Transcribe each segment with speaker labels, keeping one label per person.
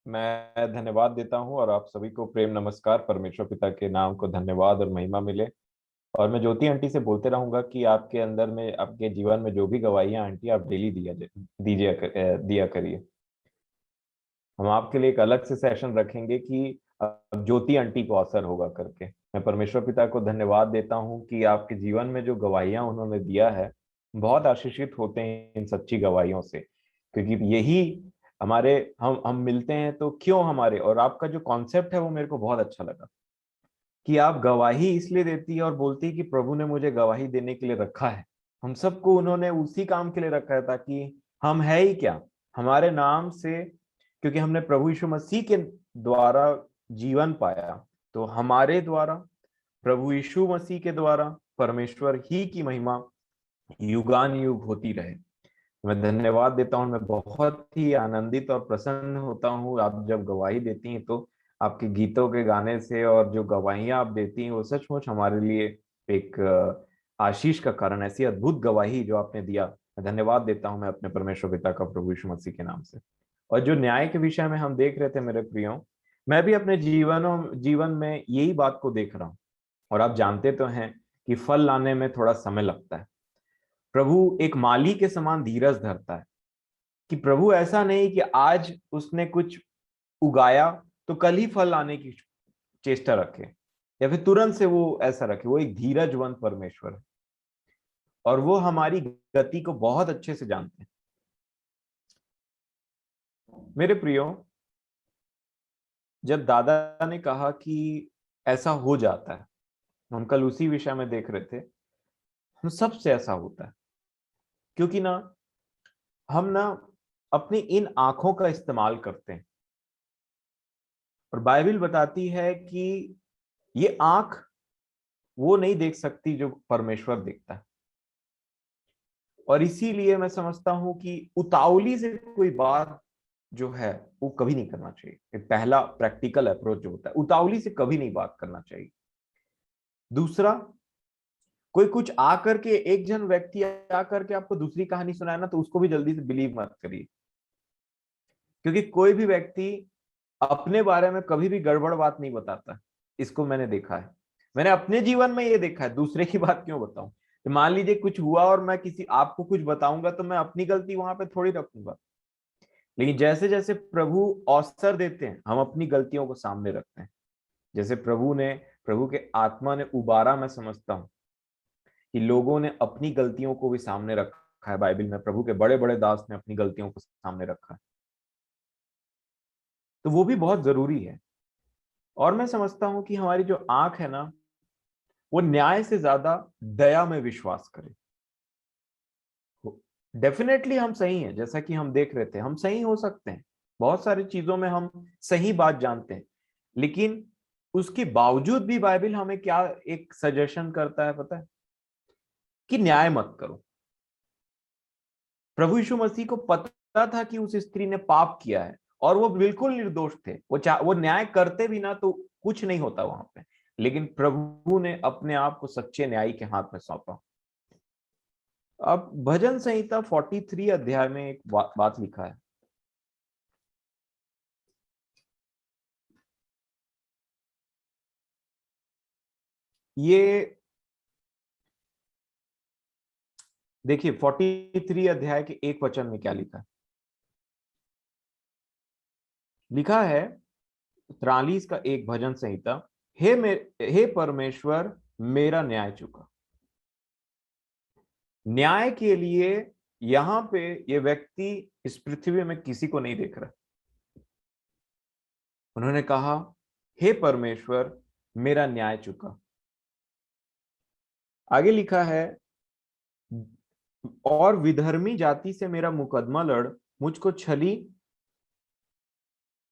Speaker 1: मैं धन्यवाद देता हूँ और आप सभी को प्रेम नमस्कार। परमेश्वर पिता के नाम को धन्यवाद और महिमा मिले। और मैं ज्योति आंटी से बोलते रहूंगा कि आपके अंदर में, आपके जीवन में जो भी गवाहियां आंटी, आप डेली दिया करिए। हम आपके लिए एक अलग से सेशन रखेंगे कि अब ज्योति आंटी को असर होगा करके। मैं परमेश्वर पिता को धन्यवाद देता हूँ कि आपके जीवन में जो गवाहियां उन्होंने दिया है, बहुत आशीषित होते हैं इन सच्ची गवाहियों से। क्योंकि यही हमारे, हम मिलते हैं तो क्यों हमारे, और आपका जो कॉन्सेप्ट है वो मेरे को बहुत अच्छा लगा कि आप गवाही इसलिए देती है और बोलती है कि प्रभु ने मुझे गवाही देने के लिए रखा है। हम सबको उन्होंने उसी काम के लिए रखा है, ताकि हम है ही क्या, हमारे नाम से, क्योंकि हमने प्रभु यीशु मसीह के द्वारा जीवन पाया, तो हमारे द्वारा, प्रभु यीशु मसीह के द्वारा परमेश्वर ही की महिमा युगान युग होती रहे। मैं धन्यवाद देता हूँ। मैं बहुत ही आनंदित और प्रसन्न होता हूँ आप जब गवाही देती हैं, तो आपके गीतों के गाने से और जो गवाहियां आप देती हैं वो सचमुच हमारे लिए एक आशीष का कारण, ऐसी अद्भुत गवाही जो आपने दिया। मैं धन्यवाद देता हूँ मैं अपने परमेश्वर पिता का प्रभु यीशु मसीह के नाम से। और जो न्याय के विषय में हम देख रहे थे मेरे प्रियो, मैं भी अपने जीवन में यही बात को देख रहा हूँ। और आप जानते तो हैं कि फल लाने में थोड़ा समय लगता है। प्रभु एक माली के समान धीरज धरता है, कि प्रभु ऐसा नहीं कि आज उसने कुछ उगाया तो कल ही फल आने की चेष्टा रखे, या फिर तुरंत से वो ऐसा रखे। वो एक धीरजवंत परमेश्वर है और वो हमारी गति को बहुत अच्छे से जानते हैं। मेरे प्रियो, जब दादा ने कहा कि ऐसा हो जाता है, हम कल उसी विषय में देख रहे थे, हम सबसे ऐसा होता है। क्योंकि ना, हम ना अपनी इन आंखों का इस्तेमाल करते हैं, और बाइबल बताती है कि ये आंख वो नहीं देख सकती जो परमेश्वर देखता है। और इसीलिए मैं समझता हूं कि उतावली से कोई बात जो है वो कभी नहीं करना चाहिए। ये पहला प्रैक्टिकल अप्रोच जो होता है, उतावली से कभी नहीं बात करना चाहिए। दूसरा, कोई कुछ आकर के, एक जन व्यक्ति आकर के आपको दूसरी कहानी सुनाए ना, तो उसको भी जल्दी से बिलीव मत करिए। क्योंकि कोई भी व्यक्ति अपने बारे में कभी भी गड़बड़ बात नहीं बताता। इसको मैंने देखा है, मैंने अपने जीवन में ये देखा है। दूसरे की बात क्यों बताऊं? तो मान लीजिए कुछ हुआ और मैं किसी आपको कुछ बताऊंगा, तो मैं अपनी गलती वहां पे थोड़ी रखूंगा। लेकिन जैसे जैसे प्रभु अवसर देते हैं, हम अपनी गलतियों को सामने रखते हैं। जैसे प्रभु के आत्मा ने उबारा, मैं समझता हूं कि लोगों ने अपनी गलतियों को भी सामने रखा है। बाइबल में प्रभु के बड़े बड़े दास ने अपनी गलतियों को सामने रखा है, तो वो भी बहुत जरूरी है। और मैं समझता हूं कि हमारी जो आंख है ना, वो न्याय से ज्यादा दया में विश्वास करे। डेफिनेटली हम सही हैं, जैसा कि हम देख रहे थे, हम सही हो सकते हैं, बहुत सारी चीजों में हम सही बात जानते हैं। लेकिन उसके बावजूद भी बाइबल हमें क्या एक सजेशन करता है पता है? कि न्याय मत करो। प्रभु यीशु मसीह को पता था कि उस स्त्री ने पाप किया है, और वो बिल्कुल निर्दोष थे। वो न्याय करते भी ना तो कुछ नहीं होता वहां पे। लेकिन प्रभु ने अपने आप को सच्चे न्यायी के हाथ में सौंपा। अब भजन संहिता 43 अध्याय में एक बात लिखा है। ये देखिए 43 अध्याय के एक वचन में क्या लिखा है। लिखा है 43 का एक भजन संहिता, हे परमेश्वर, मेरा न्याय चुका। न्याय के लिए यहां पे ये व्यक्ति इस पृथ्वी में किसी को नहीं देख रहा। उन्होंने कहा, हे परमेश्वर, मेरा न्याय चुका। आगे लिखा है, और विधर्मी जाति से मेरा मुकदमा लड़ मुझको छली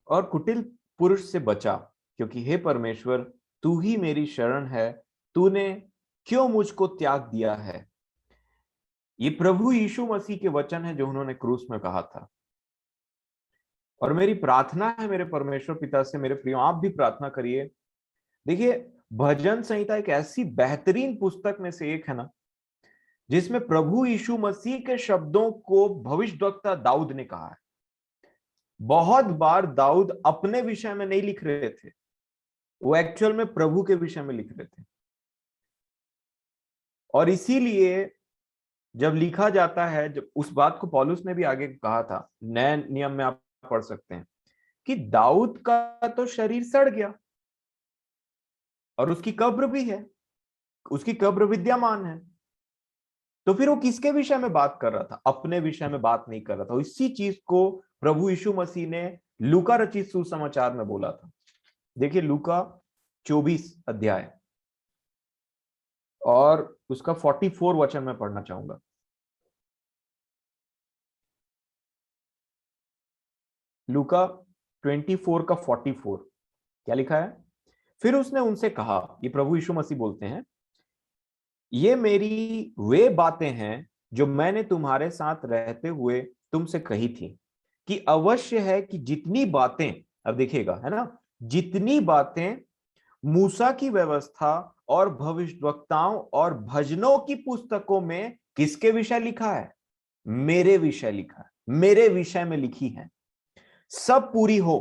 Speaker 1: और कुटिल पुरुष से बचा। क्योंकि हे परमेश्वर, तू ही मेरी शरण है, तूने क्यों मुझको त्याग दिया है। ये प्रभु यीशु मसीह के वचन है जो उन्होंने क्रूस में कहा था। और मेरी प्रार्थना है मेरे परमेश्वर पिता से, मेरे प्रियो आप भी प्रार्थना करिए। देखिए, भजन संहिता एक ऐसी बेहतरीन पुस्तक में से एक है ना, जिसमें प्रभु यीशु मसीह के शब्दों को भविष्यद्वक्ता दाऊद ने कहा है। बहुत बार दाऊद अपने विषय में नहीं लिख रहे थे, वो एक्चुअल में प्रभु के विषय में लिख रहे थे। और इसीलिए जब लिखा जाता है, जब उस बात को पौलुस ने भी आगे कहा था, नए नियम में आप पढ़ सकते हैं कि दाऊद का तो शरीर सड़ गया और उसकी कब्र भी है, उसकी कब्र विद्यमान है। तो फिर वो किसके विषय में बात कर रहा था? अपने विषय में बात नहीं कर रहा था। इसी चीज को प्रभु यीशु मसीह ने लूका रचित सुसमाचार में बोला था। देखिए लूका 24 अध्याय और उसका 44 वचन मैं पढ़ना चाहूंगा। लूका 24 का 44 क्या लिखा है? फिर उसने उनसे कहा, ये प्रभु यीशु मसीह बोलते हैं, ये मेरी वे बातें हैं जो मैंने तुम्हारे साथ रहते हुए तुमसे कही थी, कि अवश्य है कि जितनी बातें, अब देखिएगा है ना, जितनी बातें मूसा की व्यवस्था और भविष्यवक्ताओं और भजनों की पुस्तकों में किसके विषय लिखा है? मेरे विषय लिखा है, मेरे विषय में लिखी है, सब पूरी हो।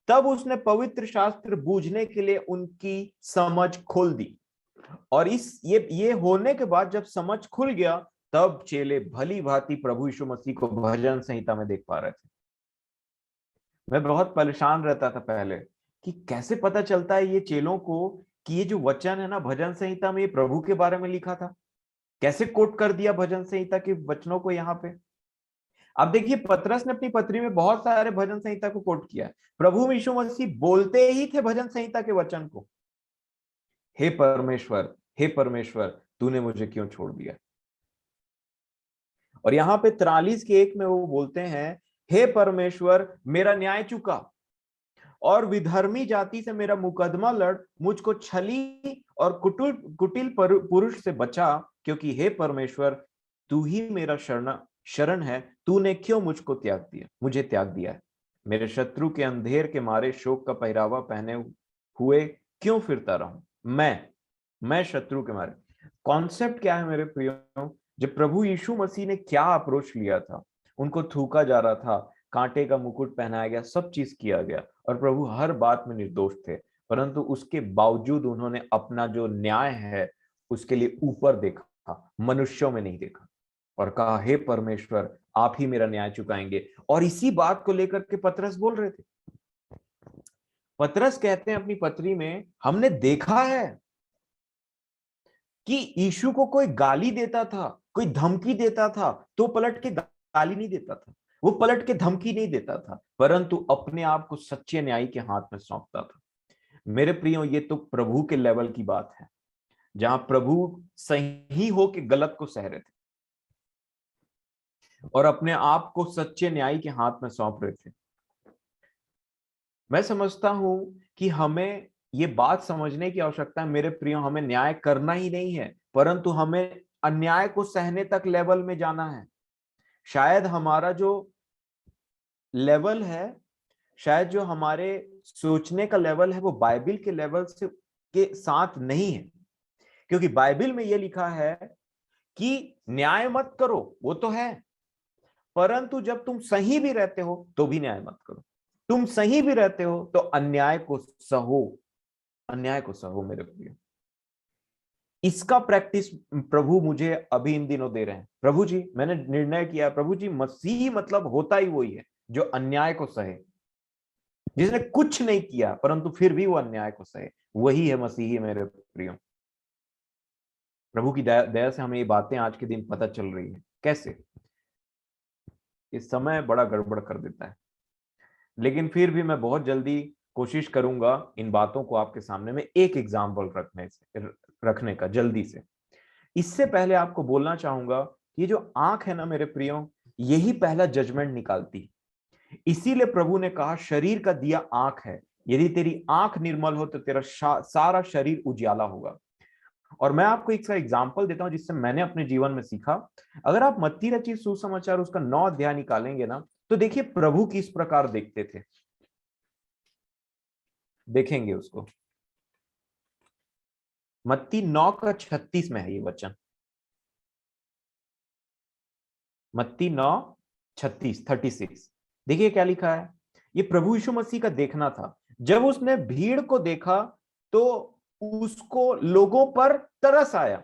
Speaker 1: तब उसने पवित्र शास्त्र बूझने के लिए उनकी समझ खोल दी। और इस ये होने के बाद जब समझ खुल गया, तब चेले भली भांति प्रभु यीशु मसीह को भजन संहिता में देख पा रहे थे। मैं बहुत परेशान रहता था पहले कि कैसे पता चलता है ये चेलों को कि ये जो वचन है ना भजन संहिता में, ये प्रभु के बारे में लिखा था। कैसे कोट कर दिया भजन संहिता के वचनों को यहाँ पे। अब देखिए पतरस ने अपनी पत्री में बहुत सारे भजन संहिता को कोट किया है। प्रभु यीशु मसीह बोलते ही थे भजन संहिता के वचन को, हे परमेश्वर, हे परमेश्वर, तूने मुझे क्यों छोड़ दिया। और यहाँ पे 43 के 1 में वो बोलते हैं, हे परमेश्वर, मेरा न्याय चुका और विधर्मी जाति से मेरा मुकदमा लड़, मुझको छली और कुटिल पुरुष से बचा, क्योंकि हे परमेश्वर, तू ही मेरा शरण है। तूने क्यों मुझे त्याग दिया है। मेरे शत्रु के अंधेर के मारे शोक का पहरावा पहने हुए क्यों फिरता रहूं। मैं शत्रु के मारे। कॉन्सेप्ट क्या है मेरे प्रियो? जब प्रभु यीशु मसीह ने क्या अप्रोच लिया था, उनको थूका जा रहा था, कांटे का मुकुट पहनाया गया, सब चीज किया गया, और प्रभु हर बात में निर्दोष थे, परंतु उसके बावजूद उन्होंने अपना जो न्याय है उसके लिए ऊपर देखा, मनुष्यों में नहीं देखा, और कहा, हे परमेश्वर, आप ही मेरा न्याय चुकाएंगे। और इसी बात को लेकर के पतरस बोल रहे थे। पतरस कहते हैं अपनी पत्री में, हमने देखा है कि यीशु को कोई गाली देता था, कोई धमकी देता था, तो पलट के गाली नहीं देता था, वो पलट के धमकी नहीं देता था, परंतु अपने आप को सच्चे न्यायी के हाथ में सौंपता था। मेरे प्रियो, ये तो प्रभु के लेवल की बात है, जहां प्रभु सही हो के गलत को सह रहे थे और अपने आप को सच्चे न्यायी के हाथ में सौंप रहे थे। मैं समझता हूं कि हमें ये बात समझने की आवश्यकता है मेरे प्रियो, हमें न्याय करना ही नहीं है, परंतु हमें अन्याय को सहने तक लेवल में जाना है। शायद हमारा जो लेवल है, शायद जो हमारे सोचने का लेवल है, वो बाइबल के लेवल से के साथ नहीं है, क्योंकि बाइबल में ये लिखा है कि न्याय मत करो, वो तो है, परंतु जब तुम सही भी रहते हो तो भी न्याय मत करो। तुम सही भी रहते हो तो अन्याय को सहो, अन्याय को सहो मेरे प्रिय। इसका प्रैक्टिस प्रभु मुझे अभी इन दिनों दे रहे हैं। प्रभु जी, मैंने निर्णय किया, प्रभु जी, मसीही मतलब होता ही वही है जो अन्याय को सहे, जिसने कुछ नहीं किया परंतु फिर भी वो अन्याय को सहे, वही है मसीही मेरे प्रियो। प्रभु की दया से हमें ये बातें आज के दिन पता चल रही है। कैसे? इस समय बड़ा गड़बड़ कर देता है, लेकिन फिर भी मैं बहुत जल्दी कोशिश करूंगा इन बातों को आपके सामने में एक एग्जाम्पल रखने का जल्दी से। इससे पहले आपको बोलना चाहूंगा, ये जो आंख है ना मेरे प्रियो, यही पहला जजमेंट निकालती। इसीलिए प्रभु ने कहा, शरीर का दिया आंख है, यदि तेरी आंख निर्मल हो तो तेरा सारा शरीर उजियाला होगा। और मैं आपको एक एग्जाम्पल देता हूं जिससे मैंने अपने जीवन में सीखा। अगर आप मत्ती रचित सुसमाचार उसका 9 अध्याय निकालेंगे ना, तो देखिए प्रभु किस प्रकार देखते थे, देखेंगे उसको। मत्ती 9 का 36 में है ये वचन, मत्ती 9:36, 36। देखिए क्या लिखा है, ये प्रभु यीशु मसीह का देखना था। जब उसने भीड़ को देखा तो उसको लोगों पर तरस आया।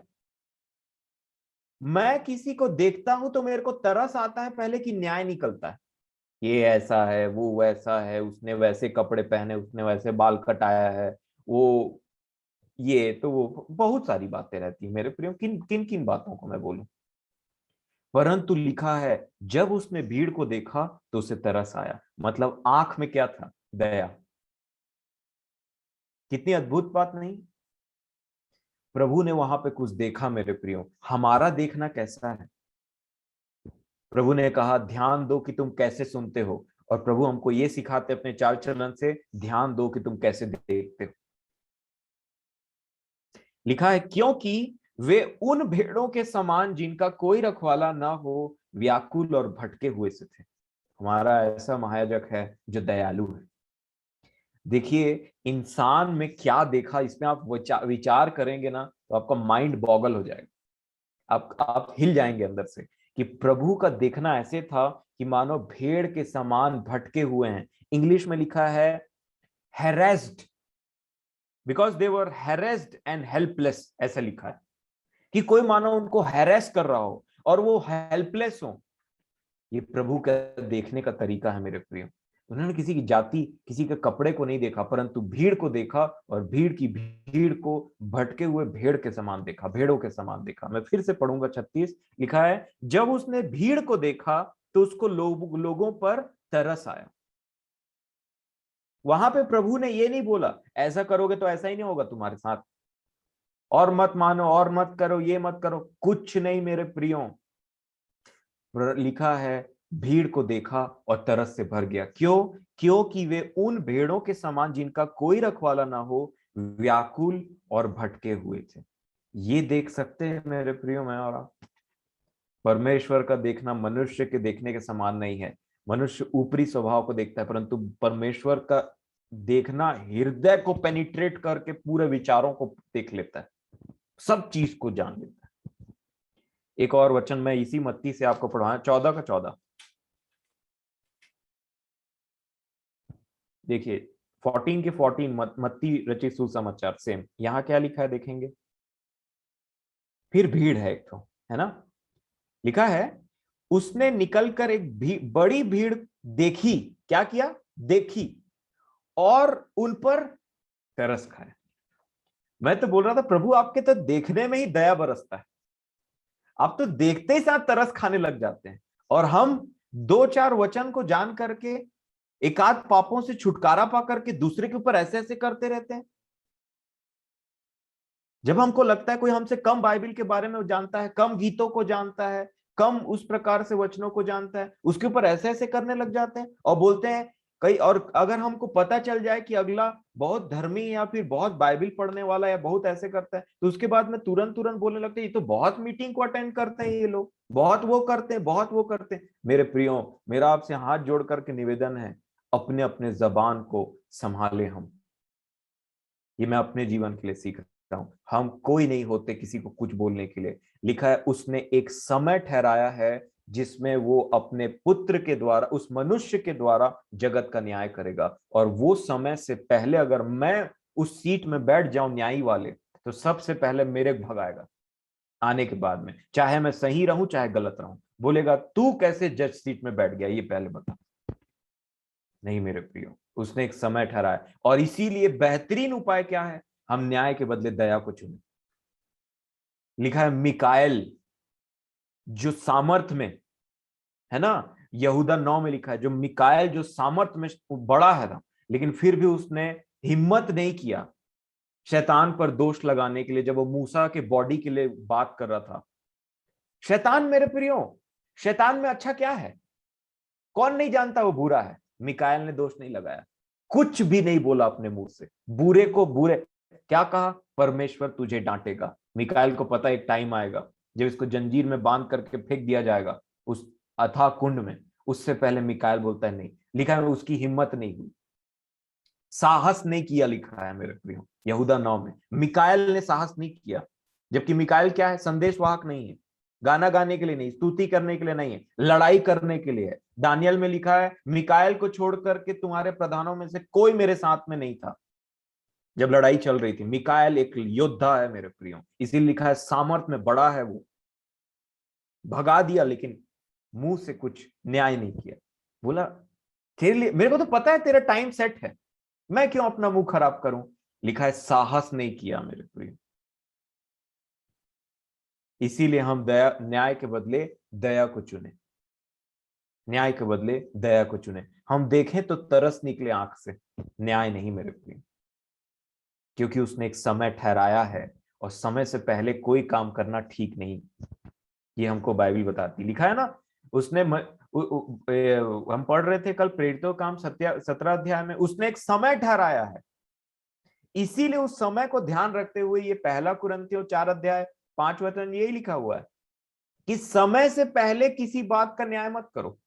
Speaker 1: मैं किसी को देखता हूं तो मेरे को तरस आता है पहले कि न्याय निकलता है, ये ऐसा है, वो वैसा है, उसने वैसे कपड़े पहने, उसने वैसे बाल कटाया है, वो ये तो वो बहुत सारी बातें रहती है मेरे प्रियो। किन किन किन बातों को मैं बोलूं, परंतु लिखा है जब उसने भीड़ को देखा तो उसे तरस आया। मतलब आंख में क्या था, दया। कितनी अद्भुत बात नहीं। प्रभु ने वहां पे कुछ देखा मेरे प्रियो। हमारा देखना कैसा है? प्रभु ने कहा ध्यान दो कि तुम कैसे सुनते हो, और प्रभु हमको ये सिखाते अपने चाल चलन से, ध्यान दो कि तुम कैसे देखते हो। लिखा है क्योंकि वे उन भेड़ों के समान जिनका कोई रखवाला ना हो, व्याकुल और भटके हुए से थे। हमारा ऐसा महायाजक है जो दयालु है। देखिए इंसान में क्या देखा, इसमें आप विचार करेंगे ना तो आपका माइंड बॉगल हो जाएगा। आप हिल जाएंगे अंदर से कि प्रभु का देखना ऐसे था कि मानो भेड़ के समान भटके हुए हैं। इंग्लिश में लिखा है harassed, because they were harassed and helpless, ऐसा लिखा है कि कोई मानो उनको हैरेस कर रहा हो और वो हेल्पलेस हो। ये प्रभु का देखने का तरीका है मेरे प्रियो। उन्होंने किसी की जाति, किसी के कपड़े को नहीं देखा, परंतु भीड़ को देखा, और भीड़ को भटके हुए भेड़ के समान देखा, भेड़ों के समान देखा। मैं फिर से पढ़ूंगा 36, लिखा है जब उसने भीड़ को देखा तो उसको लोगों पर तरस आया। वहां पे प्रभु ने ये नहीं बोला ऐसा करोगे तो ऐसा ही नहीं होगा तुम्हारे साथ, और मत मानो, और मत करो, ये मत करो, कुछ नहीं मेरे प्रियो। लिखा है भीड़ को देखा और तरस से भर गया। क्यों? क्योंकि वे उन भेड़ों के समान जिनका कोई रखवाला ना हो, व्याकुल और भटके हुए थे। ये देख सकते हैं मेरे प्रियो मैं और आप। परमेश्वर का देखना मनुष्य के देखने के समान नहीं है। मनुष्य ऊपरी स्वभाव को देखता है, परंतु परमेश्वर का देखना हृदय को पेनिट्रेट करके पूरे विचारों को देख लेता है, सब चीज को जान लेता है। एक और वचन मैं इसी मत्ती से आपको पढ़ाया, 14 का 14। देखिए 14 के 14, मत्ती रचित सुसमाचार सेम। यहाँ क्या लिखा है देखेंगे। फिर भीड़ है एक तो, है ना। लिखा है उसने निकलकर एक बड़ी भीड़ देखी। क्या किया? देखी, और उन पर तरस खाया। मैं तो बोल रहा था प्रभु आपके तो देखने में ही दया बरसता है, आप तो देखते ही साथ तरस खाने लग जाते हैं। और हम दो चार वचन को जान करके एकाध पापों से छुटकारा पा करके दूसरे के ऊपर ऐसे ऐसे करते रहते हैं। जब हमको लगता है कोई हमसे कम बाइबल के बारे में जानता है, कम गीतों को जानता है, कम उस प्रकार से वचनों को जानता है, उसके ऊपर ऐसे ऐसे करने लग जाते हैं और बोलते हैं कई। और अगर हमको पता चल जाए कि अगला बहुत धर्मी या फिर बहुत बाइबल पढ़ने वाला या बहुत ऐसे करता है, तो उसके बाद में तुरंत तुरंत बोलने लगते हैं ये तो बहुत मीटिंग को अटेंड करते हैं, ये लोग बहुत वो करते हैं, बहुत वो करते हैं। मेरे प्रियो, मेरा आपसे हाथ जोड़ करके निवेदन है, अपने अपने जबान को संभाले हम। ये मैं अपने जीवन के लिए सीख रहा हूं। हम कोई नहीं होते किसी को कुछ बोलने के लिए। लिखा है उसने एक समय ठहराया है जिसमें वो अपने पुत्र के द्वारा, उस मनुष्य के द्वारा जगत का न्याय करेगा। और वो समय से पहले अगर मैं उस सीट में बैठ जाऊं न्यायी वाले, तो सबसे पहले मेरे को भगाएगा आने के बाद में, चाहे मैं सही रहूं चाहे गलत रहूं। बोलेगा तू कैसे जज सीट में बैठ गया, ये पहले बता। नहीं मेरे प्रियो, उसने एक समय ठहराया, और इसीलिए बेहतरीन उपाय क्या है? हम न्याय के बदले दया को चुने। लिखा है मिकाएल जो सामर्थ में, है ना, यहूदा 9 में लिखा है जो मिकाएल जो सामर्थ में बड़ा है ना, लेकिन फिर भी उसने हिम्मत नहीं किया शैतान पर दोष लगाने के लिए जब वो मूसा के बॉडी के लिए बात कर रहा था। शैतान मेरे प्रियो, शैतान में अच्छा क्या है? कौन नहीं जानता वो बुरा है? मिकाएल ने दोष नहीं लगाया, कुछ भी नहीं बोला अपने मुंह से, बुरे को बुरे। क्या कहा? परमेश्वर तुझे डांटेगा। मिकाएल को पता एक टाइम आएगा जब इसको जंजीर में बांध करके फेंक दिया जाएगा उस अथाह कुंड में। उससे पहले मिकाएल बोलता है नहीं। लिखा है उसकी हिम्मत नहीं हुई, साहस नहीं किया। लिखा है मेरे प्रियो यहूदा 9 में, मिकाएल ने साहस नहीं किया। जबकि मिकाएल क्या है? संदेशवाहक नहीं है, गाना गाने के लिए नहीं, स्तुति करने के लिए नहीं है, लड़ाई करने के लिए है। दानियल में लिखा है, मिकाएल को छोड़ करके तुम्हारे प्रधानों में से कोई मेरे साथ में नहीं था जब लड़ाई चल रही थी। मिकाएल एक योद्धा है मेरे प्रियो, इसीलिए लिखा है सामर्थ में बड़ा है वो। भगा दिया लेकिन मुंह से कुछ न्याय नहीं किया। बोला तेरे लिए, मेरे को तो पता है तेरा टाइम सेट है, मैं क्यों अपना मुंह खराब करूं। लिखा है साहस नहीं किया मेरे प्रिय। इसीलिए हम दया, न्याय के बदले दया को चुने, न्याय के बदले दया को चुने। हम देखें तो तरस निकले आंख से, न्याय नहीं मेरे प्रिय, क्योंकि उसने एक समय ठहराया है और समय से पहले कोई काम करना ठीक नहीं। ये हमको बाइबल बताती, लिखा है ना। उसने हम पढ़ रहे थे कल प्रेरितों काम 17 अध्याय में, उसने एक समय ठहराया है। इसीलिए उस समय को ध्यान रखते हुए ये पहला कुरिन्थियों 4 अध्याय 5 वचन यही लिखा हुआ है कि समय से पहले किसी बात का न्याय मत करो,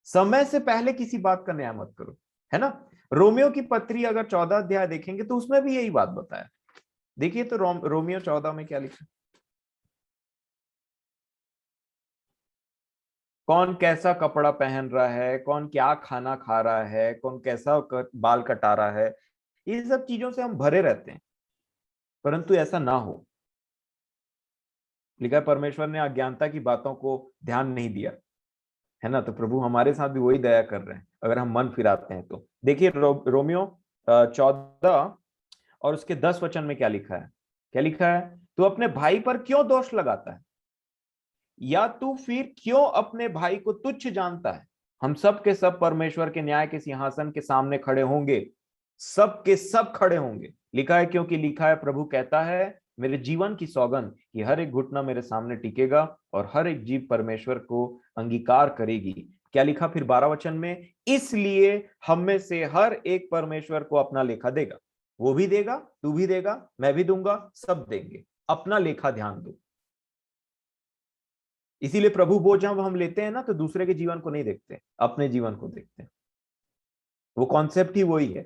Speaker 1: समय से पहले किसी बात का न्याय मत करो, है ना। रोमियो की पत्री अगर 14 अध्याय देखेंगे तो उसमें भी यही बात बताया। देखिए तो रोमियो 14 में क्या लिखा, कौन कैसा कपड़ा पहन रहा है, कौन क्या खाना खा रहा है, कौन कैसा बाल कटा रहा है, ये सब चीजों से हम भरे रहते हैं, परंतु ऐसा ना हो। लिखा है परमेश्वर ने अज्ञानता की बातों को ध्यान नहीं दिया, है ना। तो प्रभु हमारे साथ भी वही दया कर रहे हैं अगर हम मन फिराते हैं तो। देखिए रोमियो 14 और उसके 10 वचन में क्या लिखा है, क्या लिखा है, तू अपने भाई पर क्यों दोष लगाता है, या तू फिर क्यों अपने भाई को तुच्छ जानता है। हम सब के सब परमेश्वर के न्याय के सिंहासन के सामने खड़े होंगे, सब के सब खड़े होंगे। लिखा है, क्योंकि लिखा है, प्रभु कहता है मेरे जीवन की सौगंध कि हर एक घुटना मेरे सामने टिकेगा और हर एक जीव परमेश्वर को अंगीकार करेगी। क्या लिखा फिर 12 वचन में, इसलिए हम में से हर एक परमेश्वर को अपना लेखा देगा। वो भी देगा, तू भी देगा, मैं भी दूंगा, सब देंगे। अपना लेखा ध्यान दो। इसीलिए प्रभु वो जब हम लेते हैं ना तो दूसरे के जीवन को नहीं देखते, अपने जीवन को देखते हैं। वो कॉन्सेप्ट ही वही है,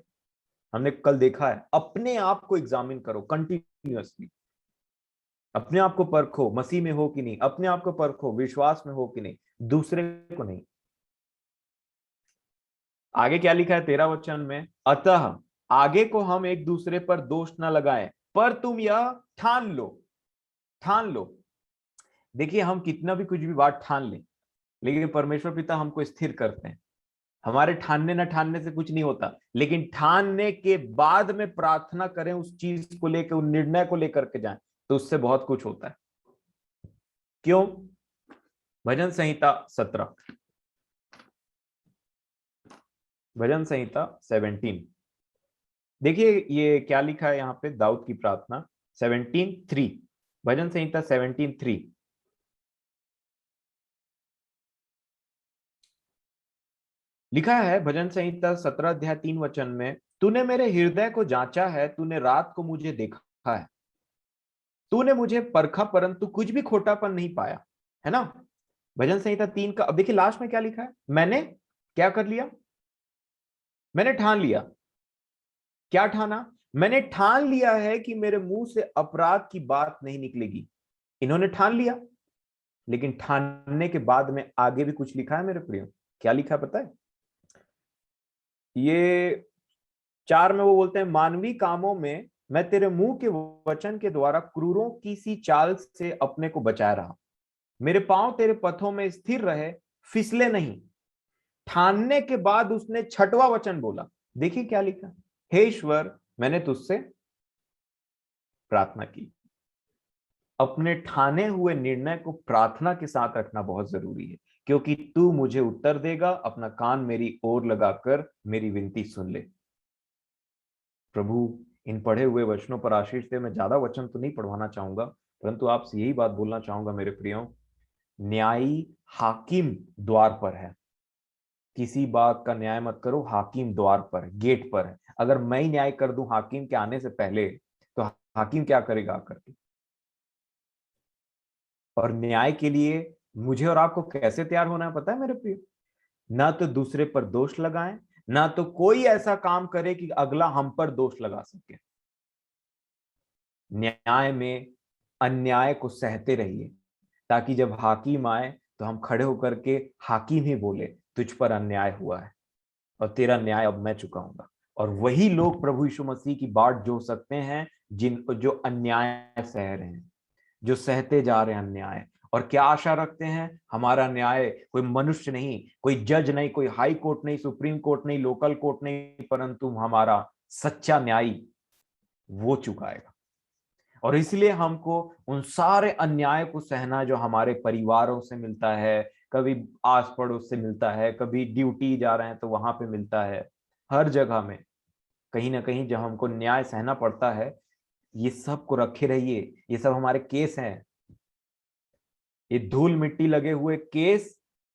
Speaker 1: हमने कल देखा है। अपने आप को एग्जामिन करो कंटिन्यूअसली, अपने आप को परखो मसीह में हो कि नहीं, अपने आप को परखो विश्वास में हो कि नहीं, दूसरे को नहीं। आगे क्या लिखा है 13 वचन में, अतः आगे को हम एक दूसरे पर दोष ना लगाएं, पर तुम यह ठान लो, ठान लो। देखिए हम कितना भी कुछ भी बात ठान लें, लेकिन परमेश्वर पिता हमको स्थिर करते हैं। हमारे ठानने न ठानने से कुछ नहीं होता, लेकिन ठानने के बाद में प्रार्थना करें, उस चीज को लेकर, उस निर्णय को लेकर के जाएं, तो उससे बहुत कुछ होता है। क्यों? भजन संहिता 17, भजन संहिता 17, देखिए ये क्या लिखा है यहाँ पे, दाऊद की प्रार्थना 17:3, भजन संहिता 17:3। लिखा है भजन संहिता 17 अध्याय 3 वचन में, तूने मेरे हृदय को जांचा है, तूने रात को मुझे देखा है, तूने मुझे परखा परंतु कुछ भी खोटापन नहीं पाया, है ना। भजन संहिता 3 का अब देखिए लास्ट में क्या लिखा है, मैंने क्या कर लिया, मैंने ठान लिया। क्या ठाना? मैंने ठान लिया है कि मेरे मुंह से अपराध की बात नहीं निकलेगी। इन्होंने ठान लिया, लेकिन ठानने के बाद में आगे भी कुछ लिखा है मेरे प्रियो। क्या लिखा है पता है? ये 4 में वो बोलते हैं, मानवीय कामों में मैं तेरे मुंह के वचन के द्वारा क्रूरों की सी चाल से अपने को बचाया रहा, मेरे पांव तेरे पथों में स्थिर रहे, फिसले नहीं। ठानने के बाद उसने 6वां वचन बोला, देखिए क्या लिखा, हे ईश्वर मैंने तुझसे प्रार्थना की। अपने ठाने हुए निर्णय को प्रार्थना के साथ रखना बहुत जरूरी है, क्योंकि तू मुझे उत्तर देगा। अपना कान मेरी ओर लगाकर मेरी विनती सुन ले। प्रभु इन पढ़े हुए वचनों पर आशीष दे। मैं ज्यादा वचन तो नहीं पढ़वाना चाहूंगा, परंतु आपसे यही बात बोलना चाहूंगा मेरे प्रियो, न्यायी हाकिम द्वार पर है। किसी बात का न्याय मत करो, हाकिम द्वार पर है, गेट पर है। अगर मैं ही न्याय कर दूं हाकिम के आने से पहले, तो हाकिम क्या करेगा आकर के? और न्याय के लिए मुझे और आपको कैसे तैयार होना है पता है मेरे प्रियो? ना तो दूसरे पर दोष लगाएं, ना तो कोई ऐसा काम करे कि अगला हम पर दोष लगा सके। न्याय में अन्याय को सहते रहिए, ताकि जब हाकिम आए तो हम खड़े होकर के हाकिम ही बोले, तुझ पर अन्याय हुआ है और तेरा न्याय अब मैं चुकाऊंगा। और वही लोग प्रभु यीशु मसीह की बाट जो सकते हैं, जिन जो अन्याय सह रहे हैं, जो सहते जा रहे हैं अन्याय, और क्या आशा रखते हैं, हमारा न्याय कोई मनुष्य नहीं, कोई जज नहीं, कोई हाई कोर्ट नहीं, सुप्रीम कोर्ट नहीं, लोकल कोर्ट नहीं, परंतु हमारा सच्चा न्यायी वो चुकाएगा। और इसलिए हमको उन सारे अन्याय को सहना जो हमारे परिवारों से मिलता है, कभी आस पड़ोस से मिलता है, कभी ड्यूटी जा रहे हैं तो वहां पे मिलता है, हर जगह में कहीं ना कहीं जब हमको न्याय सहना पड़ता है, ये सब को रखे रहिए, ये सब हमारे केस हैं। ये धूल मिट्टी लगे हुए केस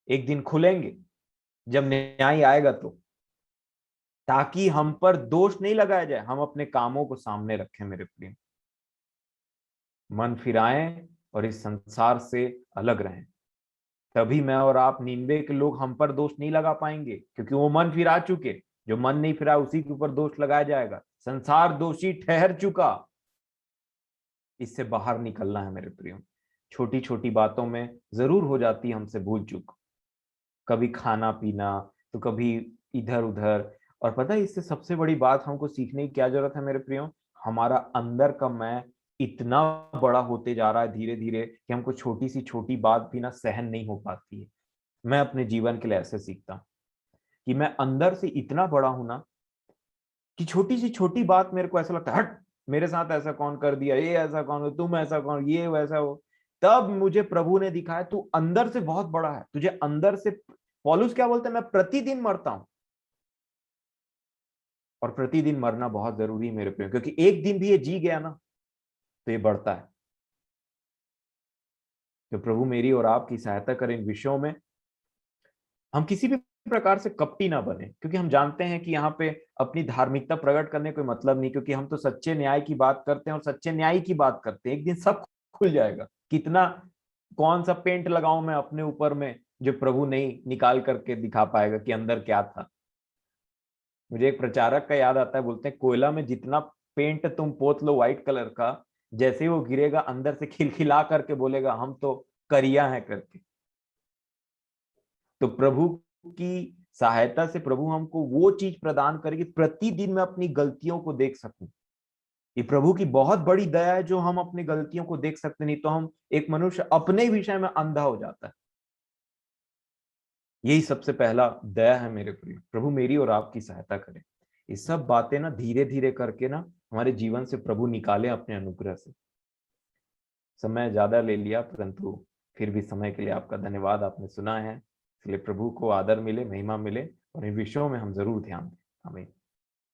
Speaker 1: एक दिन खुलेंगे जब न्याय आएगा, तो ताकि हम पर दोष नहीं लगाया जाए, हम अपने कामों को सामने रखें मेरे प्रिय, मन फिराएं और इस संसार से अलग रहें। तभी मैं और आप, नीनवे के लोग, हम पर दोष नहीं लगा पाएंगे, क्योंकि वो मन फिरा चुके। जो मन नहीं फिरा उसी के ऊपर दोष लगाया जाएगा। संसार दोषी ठहर चुका, इससे बाहर निकलना है मेरे प्रियो। छोटी छोटी बातों में जरूर हो जाती है हमसे भूल चूक, कभी खाना पीना तो कभी इधर उधर। और पता है इससे सबसे बड़ी बात हमको सीखने की क्या जरूरत है मेरे प्रियो, हमारा अंदर का मैं इतना बड़ा होते जा रहा है धीरे धीरे कि हमको छोटी सी छोटी बात भी ना सहन नहीं हो पाती है। मैं अपने जीवन के लिए ऐसे सीखता हूँ कि मैं अंदर से इतना बड़ा हूं ना कि छोटी सी छोटी बात मेरे को ऐसा लगता है, हट, मेरे साथ ऐसा कौन कर दिया, ये ऐसा कौन हो, तुम ऐसा कौन, ये वैसा हो। तब मुझे प्रभु ने दिखाया तू अंदर से बहुत बड़ा है, तुझे अंदर से। पौलुस क्या बोलते हैं, मैं प्रतिदिन मरता हूं। और प्रतिदिन मरना बहुत जरूरी है मेरे प्रिय, क्योंकि एक दिन भी ये जी गया ना तो ये बढ़ता है। तो प्रभु मेरी और आपकी सहायता करें इन विषयों में, हम किसी भी प्रकार से कपटी ना बने, क्योंकि हम जानते हैं कि यहाँ पे अपनी धार्मिकता प्रकट करने कोई मतलब नहीं, क्योंकि हम तो सच्चे न्याय की बात करते हैं और सच्चे न्याय की बात करते हैं। एक दिन सब खुल जाएगा। कितना, कौन सा पेंट लगाऊं मैं अपने ऊपर में जो प्रभु नहीं निकाल करके दिखा पाएगा कि अंदर क्या था। मुझे एक प्रचारक का याद आता है, बोलते हैं कोयला में जितना पेंट तुम पोत लो व्हाइट कलर का, जैसे ही वो गिरेगा अंदर से खिलखिला करके बोलेगा हम तो करिया है करके। तो प्रभु की सहायता से प्रभु हमको वो चीज प्रदान करेगी, प्रतिदिन मैं अपनी गलतियों को देख सकूं। ये प्रभु की बहुत बड़ी दया है जो हम अपनी गलतियों को देख सकते, नहीं तो हम, एक मनुष्य अपने विषय में अंधा हो जाता है। यही सबसे पहला दया है मेरे प्रिय। प्रभु मेरी और आपकी सहायता करे। ये सब बातें ना धीरे धीरे करके ना हमारे जीवन से प्रभु निकाले अपने अनुग्रह से। समय ज्यादा ले लिया, परंतु फिर भी समय के लिए आपका धन्यवाद, आपने सुना है। इसलिए प्रभु को आदर मिले, महिमा मिले, और इन विषयों में हम जरूर ध्यान दें। आमीन।